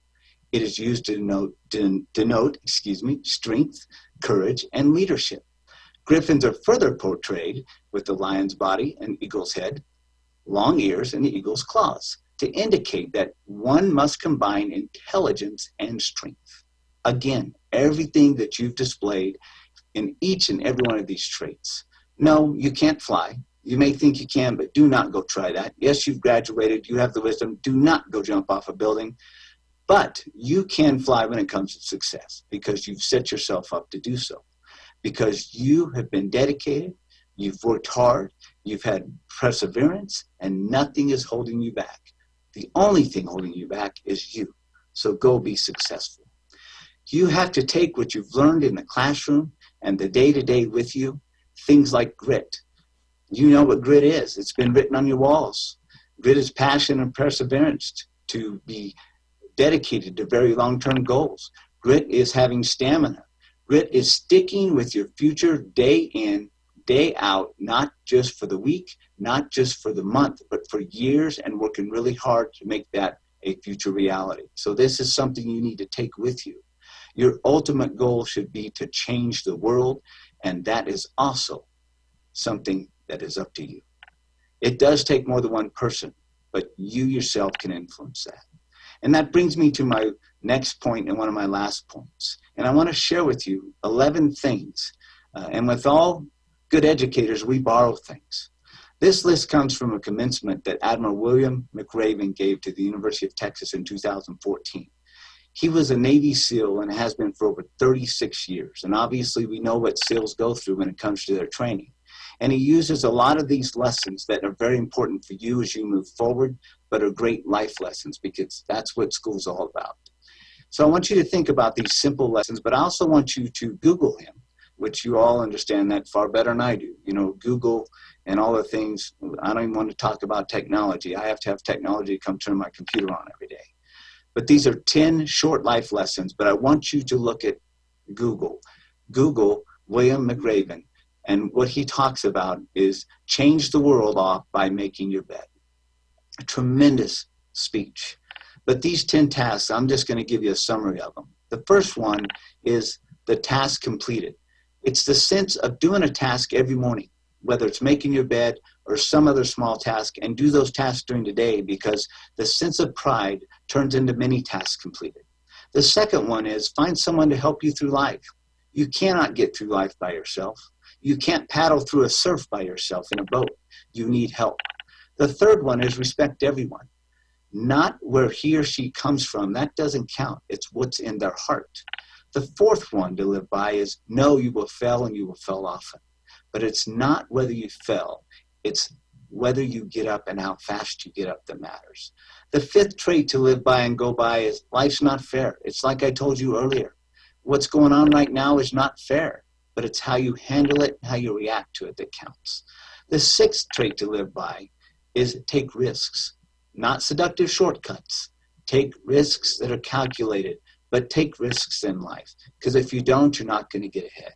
It is used to denote strength, courage, and leadership. Griffins are further portrayed with the lion's body and eagle's head, long ears, and the eagle's claws to indicate that one must combine intelligence and strength. Again, everything that you've displayed in each and every one of these traits. No, you can't fly. You may think you can, but do not go try that. Yes, you've graduated. You have the wisdom. Do not go jump off a building. But you can fly when it comes to success because you've set yourself up to do so. Because you have been dedicated, you've worked hard, you've had perseverance, and nothing is holding you back. The only thing holding you back is you. So go be successful. You have to take what you've learned in the classroom and the day-to-day with you, things like grit. You know what grit is. It's been written on your walls. Grit is passion and perseverance to be dedicated to very long-term goals. Grit is having stamina. Grit is sticking with your future day in, day out, not just for the week, not just for the month, but for years, and working really hard to make that a future reality. So this is something you need to take with you. Your ultimate goal should be to change the world, and that is also something that is up to you. It does take more than one person, but you yourself can influence that. And that brings me to my next point and one of my last points. And I want to share with you 11 things. And with all good educators, we borrow things. This list comes from a commencement that Admiral William McRaven gave to the University of Texas in 2014. He was a Navy SEAL and has been for over 36 years. And obviously we know what SEALs go through when it comes to their training. And he uses a lot of these lessons that are very important for you as you move forward, but are great life lessons because that's what school's all about. So I want you to think about these simple lessons, but I also want you to Google him, which you all understand that far better than I do. You know, Google and all the things. I don't even want to talk about technology. I have to have technology to come turn my computer on every day. But these are 10 short life lessons, but I want you to look at Google. Google William McRaven. And what he talks about is change the world off by making your bed. A tremendous speech. But these 10 tasks, I'm just going to give you a summary of them. The first one is the task completed. It's the sense of doing a task every morning, whether it's making your bed or some other small task, and do those tasks during the day, because the sense of pride turns into many tasks completed. The second one is find someone to help you through life. You cannot get through life by yourself. You can't paddle through a surf by yourself in a boat. You need help. The third one is respect everyone. Not where he or she comes from. That doesn't count. It's what's in their heart. The fourth one to live by is know you will fail and you will fail often. But it's not whether you fell. It's whether you get up and how fast you get up that matters. The fifth trait to live by and go by is life's not fair. It's like I told you earlier. What's going on right now is not fair, but it's how you handle it and how you react to it that counts. The sixth trait to live by is take risks, not seductive shortcuts. Take risks that are calculated, but take risks in life, because if you don't, you're not going to get ahead.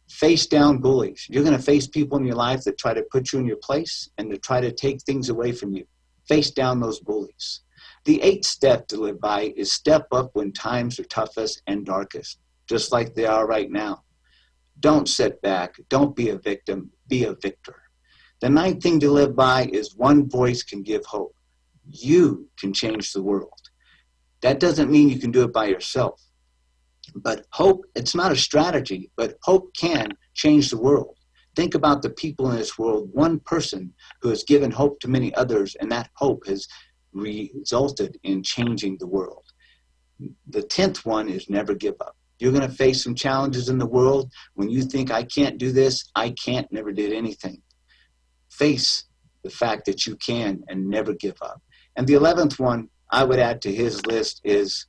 Face down bullies. You're going to face people in your life that try to put you in your place and to try to take things away from you. Face down those bullies. The eighth step to live by is step up when times are toughest and darkest, just like they are right now. Don't sit back. Don't be a victim. Be a victor. The ninth thing to live by is one voice can give hope. You can change the world. That doesn't mean you can do it by yourself. But hope, it's not a strategy, but hope can change the world. Think about the people in this world, one person who has given hope to many others, and that hope has resulted in changing the world. The 10th one is never give up. You're going to face some challenges in the world. When you think, I can't do this, I can't, never did anything. Face the fact that you can and never give up. And the 11th one I would add to his list is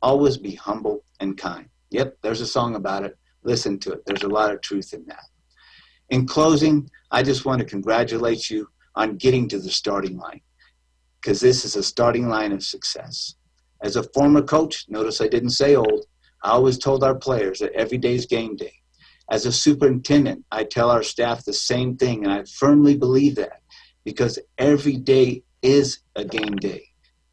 always be humble and kind. Yep, there's a song about it. Listen to it. There's a lot of truth in that. In closing, I just want to congratulate you on getting to the starting line, because this is a starting line of success. As a former coach, notice I didn't say old, I always told our players that every day is game day. As a superintendent, I tell our staff the same thing, and I firmly believe that, because every day is a game day.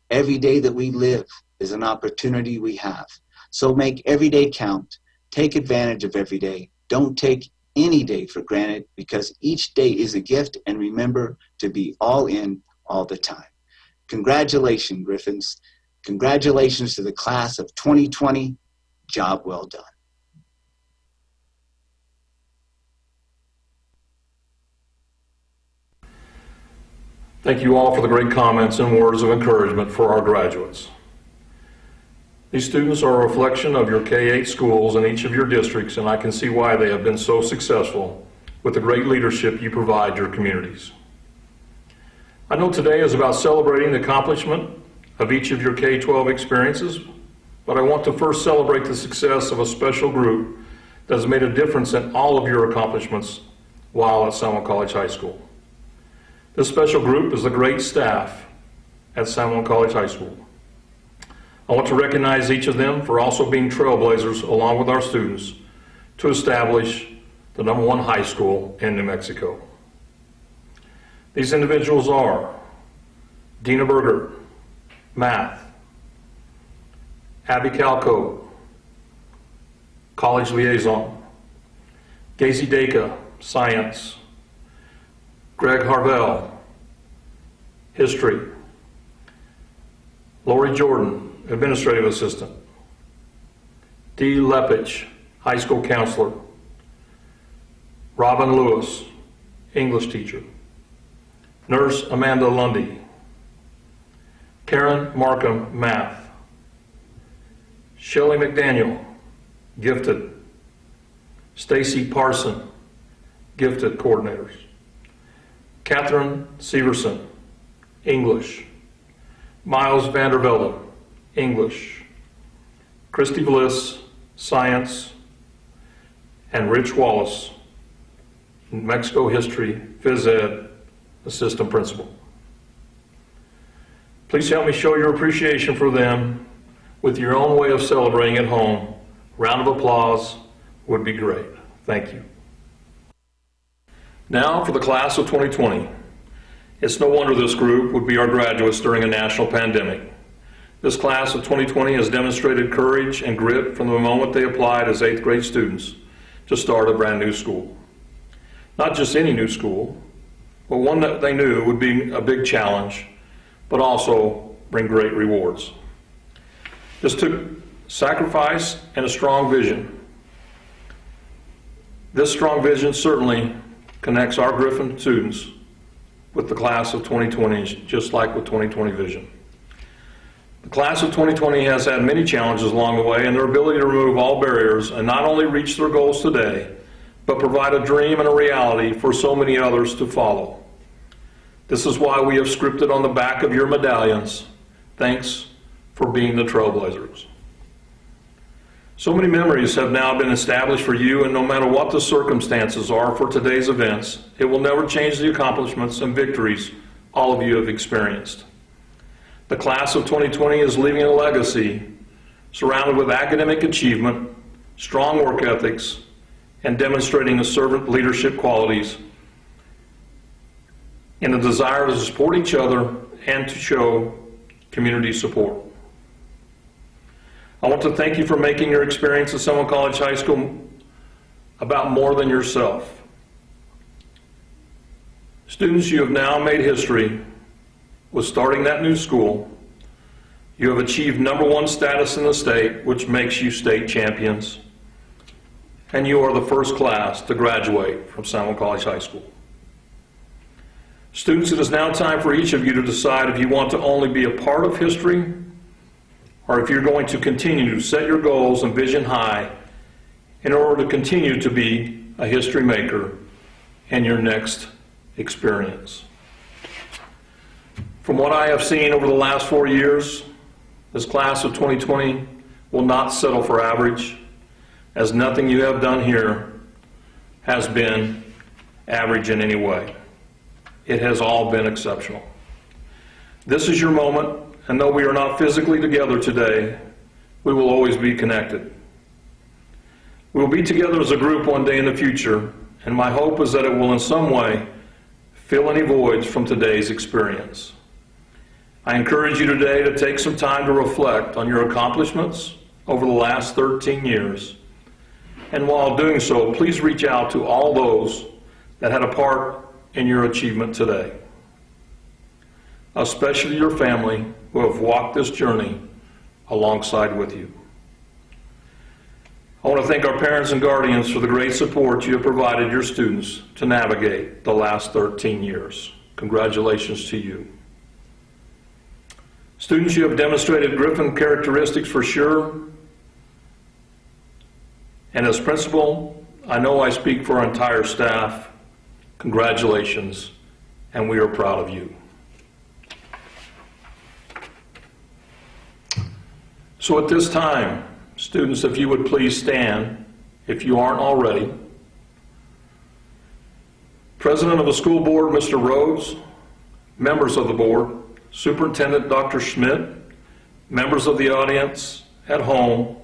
Every day that we live is an opportunity we have. So make every day count. Take advantage of every day. Don't take any day for granted, because each day is a gift, and remember to be all in all the time. Congratulations, Griffins. Congratulations to the class of 2020. Job well done. Thank you all for the great comments and words of encouragement for our graduates. These students are a reflection of your K-8 schools in each of your districts, and I can see why they have been so successful with the great leadership you provide your communities. I know today is about celebrating the accomplishment of each of your K-12 experiences, but I want to first celebrate the success of a special group that has made a difference in all of your accomplishments while at San Juan College High School. This special group is the great staff at San Juan College High School. I want to recognize each of them for also being trailblazers along with our students to establish the #1 high school in New Mexico. These individuals are Dina Berger, Math, Abby Calco, College Liaison, Gacy Dacre, Science, Greg Harvell, History, Lori Jordan, Administrative Assistant, Dee Lepich, High School Counselor, Robin Lewis, English Teacher, Nurse Amanda Lundy, Karen Markham, Math, Shelley McDaniel, Gifted, Stacy Parson, Gifted Coordinators, Catherine Severson, English, Miles Vandervelde, English, Christy Bliss, Science, and Rich Wallace, New Mexico History, Phys Ed, Assistant Principal. Please help me show your appreciation for them with your own way of celebrating at home. Round of applause would be great. Thank you. Now for the class of 2020. It's no wonder this group would be our graduates during a national pandemic. This class of 2020 has demonstrated courage and grit from the moment they applied as 8th grade students to start a brand new school. Not just any new school, but one that they knew would be a big challenge, but also bring great rewards. This took sacrifice and a strong vision. This strong vision certainly connects our Griffin students with the class of 2020, just like with 2020 Vision. The class of 2020 has had many challenges along the way, and their ability to remove all barriers and not only reach their goals today, but provide a dream and a reality for so many others to follow. This is why we have scripted on the back of your medallions, "Thanks for being the Trailblazers." So many memories have now been established for you, and no matter what the circumstances are for today's events, it will never change the accomplishments and victories all of you have experienced. The class of 2020 is leaving a legacy surrounded with academic achievement, strong work ethics, and demonstrating the servant leadership qualities and the desire to support each other and to show community support. I want to thank you for making your experience at Seminole College High School about more than yourself. Students, you have now made history with starting that new school. You have achieved #1 status in the state, which makes you state champions. And you are the first class to graduate from Seminole College High School. Students, it is now time for each of you to decide if you want to only be a part of history or if you're going to continue to set your goals and vision high in order to continue to be a history maker in your next experience. From what I have seen over the last 4 years, this class of 2020 will not settle for average, as nothing you have done here has been average in any way. It has all been exceptional. This is your moment, and though we are not physically together today, we will always be connected. We will be together as a group one day in the future, and my hope is that it will in some way fill any voids from today's experience. I encourage you today to take some time to reflect on your accomplishments over the last 13 years. And while doing so, please reach out to all those that had a part in your achievement today, especially your family who have walked this journey alongside with you. I want to thank our parents and guardians for the great support you have provided your students to navigate the last 13 years. Congratulations to you. Students, you have demonstrated Griffin characteristics for sure. And as principal, I know I speak for our entire staff. Congratulations, and we are proud of you. So at this time, students, if you would please stand, if you aren't already. President of the school board, Mr. Rhodes, members of the board, Superintendent Dr. Schmidt, members of the audience at home,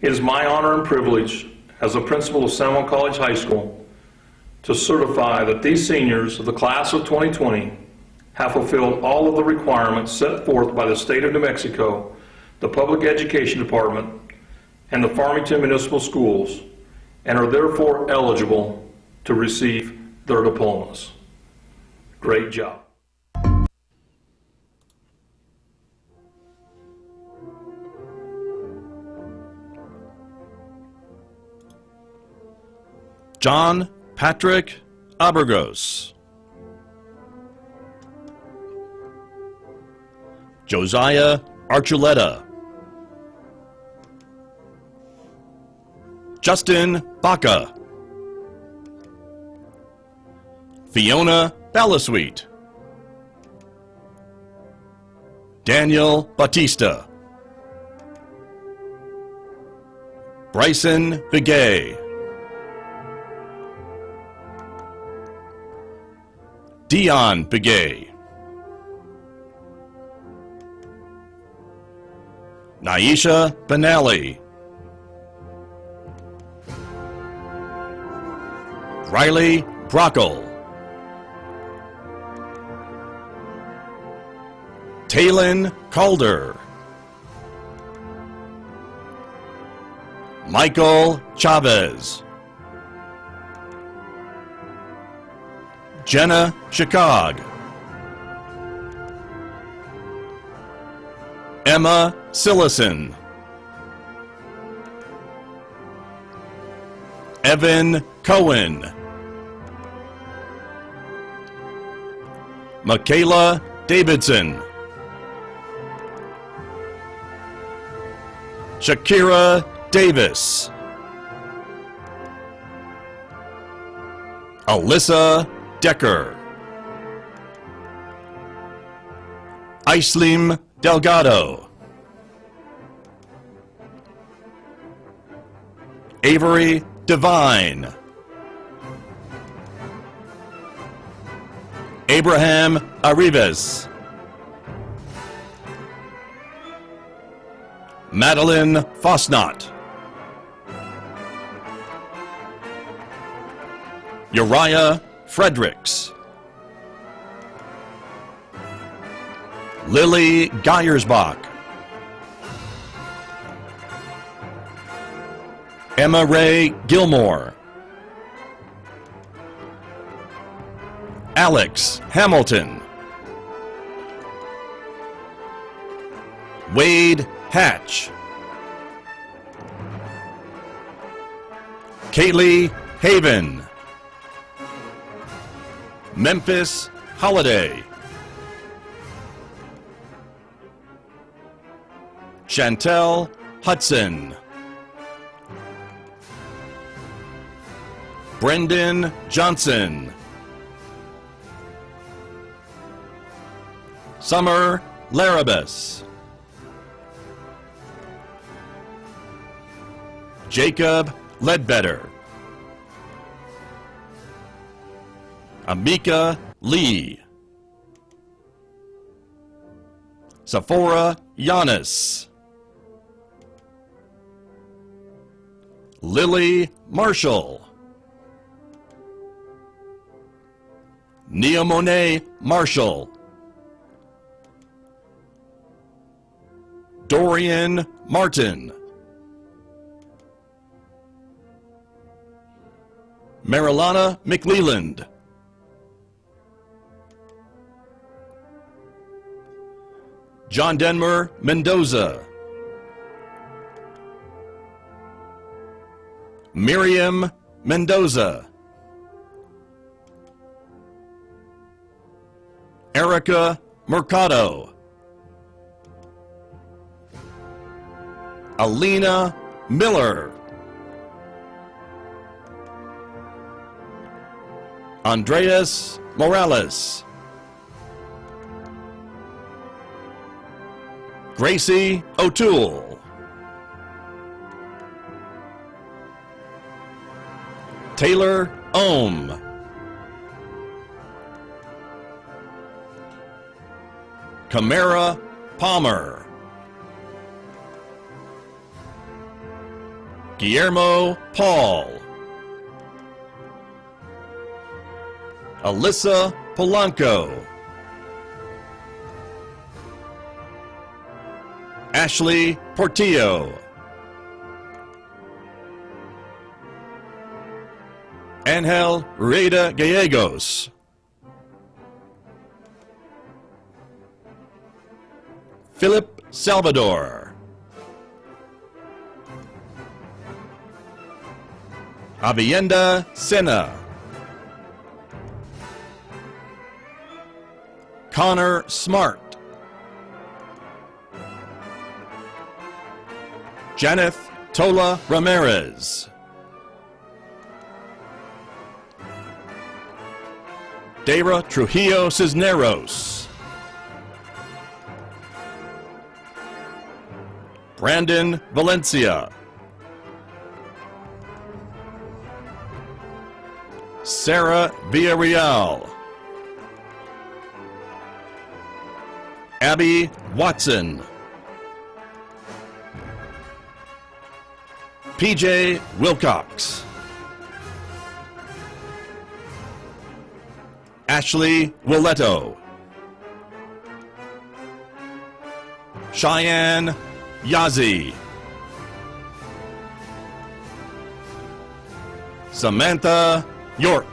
it is my honor and privilege as a principal of Seminole College High School to certify that these seniors of the class of 2020 have fulfilled all of the requirements set forth by the state of New Mexico, the Public Education Department, and the Farmington Municipal Schools, and are therefore eligible to receive their diplomas. Great job. John Patrick Abergos. Josiah Archuleta. Justin Baca. Fiona Ballasweet. Daniel Batista. Bryson Begay. Dion Begay. Naisha Benally. Riley Brockle. Taylin Calder. Michael Chavez, Jenna Chicago, Emma Sillison, Evan Cohen, Michaela Davidson, Shakira Davis, Alyssa Decker, Aislim Delgado, Avery Devine, Abraham Arribas, Madeline Fosnot, Uriah Fredericks, Lily Geyersbach, Emma Ray Gilmore, Alex Hamilton, Wade Hatch, Kaylee Haven, Memphis Holiday, Chantel Hudson, Brendan Johnson, Summer Larabus, Jacob Ledbetter, Amika Lee, Sephora Giannis, Lily Marshall, Nia Monet Marshall, Dorian Martin, Marilana McLeland, John Denmer Mendoza, Miriam Mendoza, Erica Mercado, Alina Miller, Andreas Morales, Gracie O'Toole, Taylor Ohm, Camara Palmer, Guillermo Paul, Alyssa Polanco, Ashley Portillo, Angel Rueda Gallegos, Philip Salvador, Avienda Sena, Connor Smart, Janeth Tola Ramirez, Dara Trujillo Cisneros, Brandon Valencia, Sarah Villarreal, Abby Watson, PJ Wilcox, Ashley Willetto, Cheyenne Yazi, Samantha York.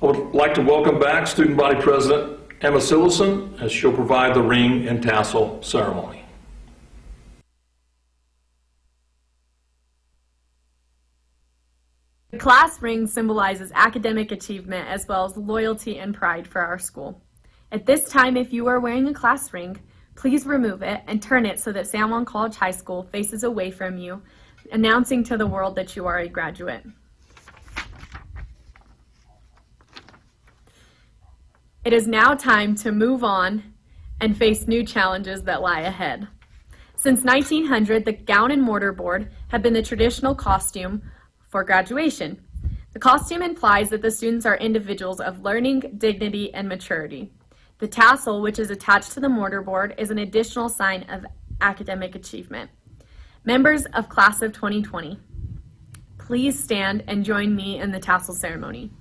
I would like to welcome back Student Body President Emma Sillison as she'll provide the ring and tassel ceremony. The class ring symbolizes academic achievement as well as loyalty and pride for our school. At this time, if you are wearing a class ring, please remove it and turn it so that San Juan College High School faces away from you, announcing to the world that you are a graduate. It is now time to move on and face new challenges that lie ahead. Since 1900, the gown and mortarboard have been the traditional costume for graduation. The costume implies that the students are individuals of learning, dignity, and maturity. The tassel, which is attached to the mortarboard, is an additional sign of academic achievement. Members of Class of 2020, please stand and join me in the tassel ceremony.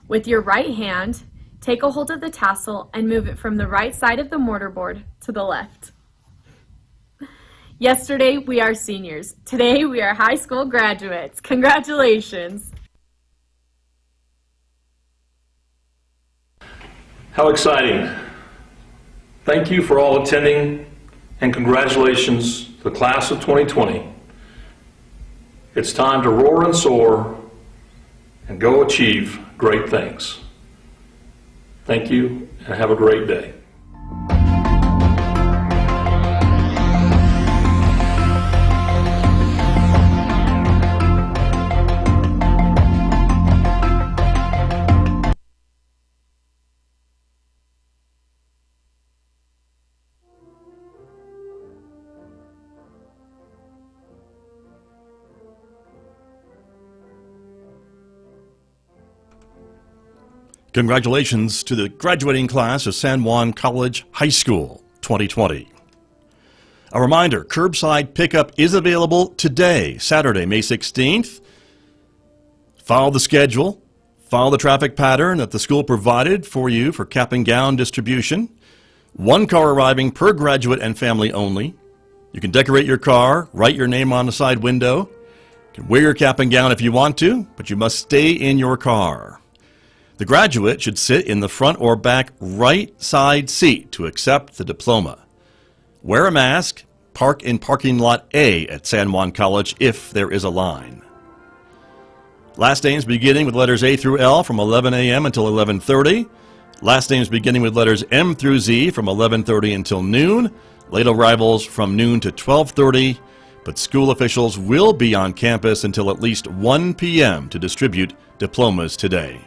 With your right hand, take a hold of the tassel and move it from the right side of the mortarboard to the left. Yesterday, we are seniors. Today, we are high school graduates. Congratulations. How exciting. Thank you for all attending, and congratulations to the Class of 2020. It's time to roar and soar and go achieve great things. Thank you, and have a great day. Congratulations to the graduating class of San Juan College High School 2020. A reminder, curbside pickup is available today, Saturday, May 16th. Follow the schedule, follow the traffic pattern that the school provided for you for cap and gown distribution. 1 car arriving per graduate and family only. You can decorate your car, write your name on the side window. You can wear your cap and gown if you want to, but you must stay in your car. The graduate should sit in the front or back right side seat to accept the diploma. Wear a mask, park in parking lot A at San Juan College if there is a line. Last names beginning with letters A through L from 11 a.m. until 11:30. Last names beginning with letters M through Z from 11:30 until noon. Late arrivals from noon to 12:30. But school officials will be on campus until at least 1 p.m. to distribute diplomas today.